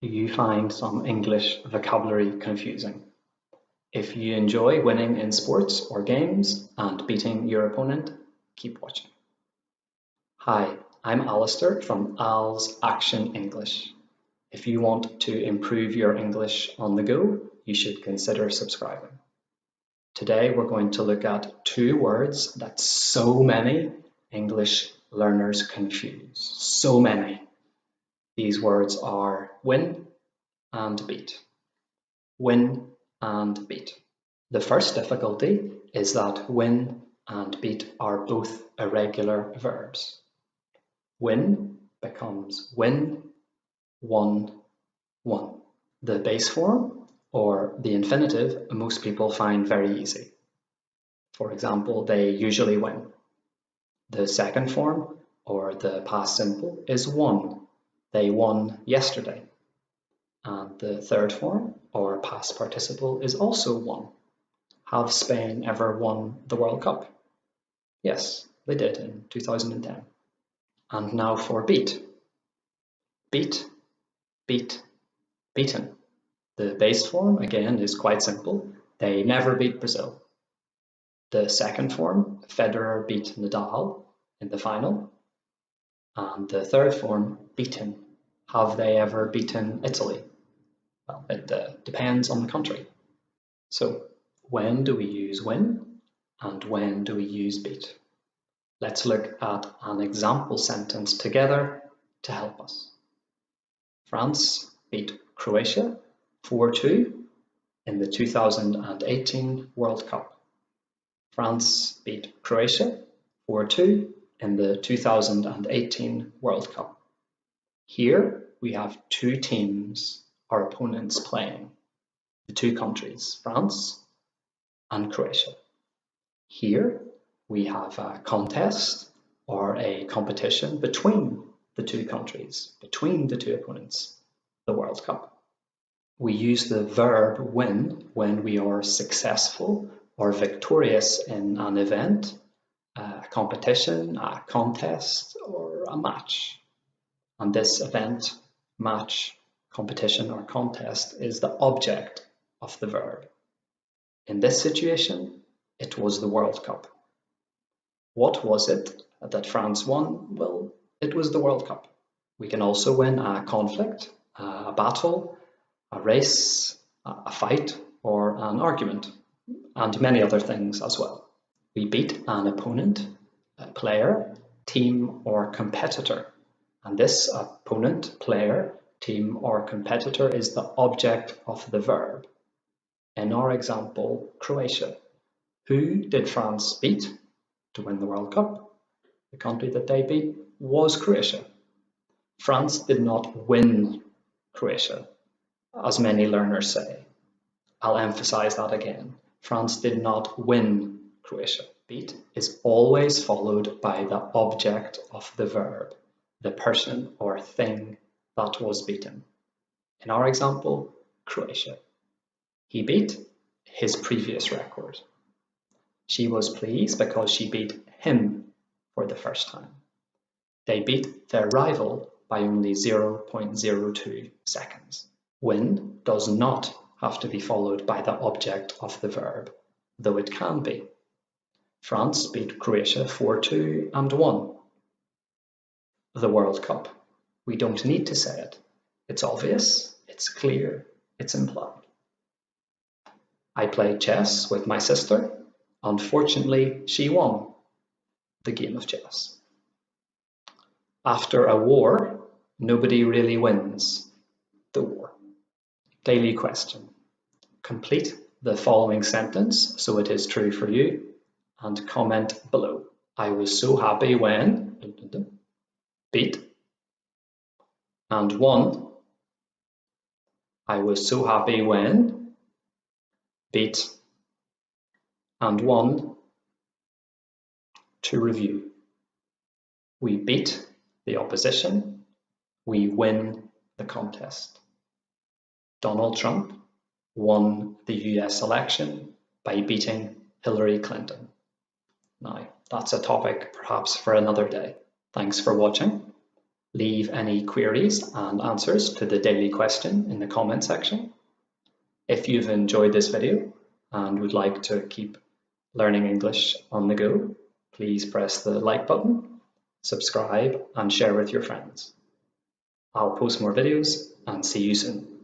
Do you find some English vocabulary confusing? If you enjoy winning in sports or games and beating your opponent, keep watching. Hi, I'm Alistair from Al's Action English. If you want to improve your English on the go, you should consider subscribing. Today we're going to look at two words that so many English learners confuse. So many. These words are win and beat. Win and beat. The first difficulty is that win and beat are both irregular verbs. Win becomes win, won, won. The base form, or the infinitive, most people find very easy. For example, they usually win. The second form, or the past simple, is won. They won yesterday. And the third form, or past participle, is also won. Have Spain ever won the World Cup? Yes, they did in 2010. And now for beat. Beat, beat, beaten. The base form, again, is quite simple. They never beat Brazil. The second form, Federer beat Nadal in the final. And the third form, beaten. Have they ever beaten Italy? Well, it depends on the country. So, when do we use win and when do we use beat? Let's look at an example sentence together to help us. France beat Croatia 4-2 in the 2018 World Cup. France beat Croatia 4-2 in the 2018 World Cup. Here we have two teams, our opponents, playing. The two countries, France and Croatia. Here we have a contest or a competition between the two countries, between the two opponents, the World Cup. We use the verb win when we are successful or victorious in an event, a competition, a contest, or a match. And this event, match, competition, or contest is the object of the verb. In this situation, it was the World Cup. What was it that France won? Well, it was the World Cup. We can also win a conflict, a battle, a race, a fight, or an argument, and many other things as well. We beat an opponent, a player, team, or competitor. And this opponent, player, team, or competitor is the object of the verb. In our example, Croatia. Who did France beat to win the World Cup? The country that they beat was Croatia. France did not win Croatia, as many learners say. I'll emphasize that again. France did not win Croatia. Beat is always followed by the object of the verb, the person or thing that was beaten. In our example, Croatia. He beat his previous record. She was pleased because she beat him for the first time. They beat their rival by only 0.02 seconds. Win does not have to be followed by the object of the verb, though it can be. France beat Croatia 4-2 and won the World Cup. We don't need to say it. It's obvious, it's clear, it's implied. I played chess with my sister. Unfortunately, she won the game of chess. After a war, nobody really wins the war. Daily question. Complete the following sentence so it is true for you and comment below. I was so happy when beat and won. I was so happy when beat and won. To review. We beat the opposition. We win the contest. Donald Trump won the US election by beating Hillary Clinton. Now, that's a topic perhaps for another day. Thanks for watching. Leave any queries and answers to the daily question in the comment section. If you've enjoyed this video and would like to keep learning English on the go, please press the like button, subscribe, and share with your friends. I'll post more videos and see you soon.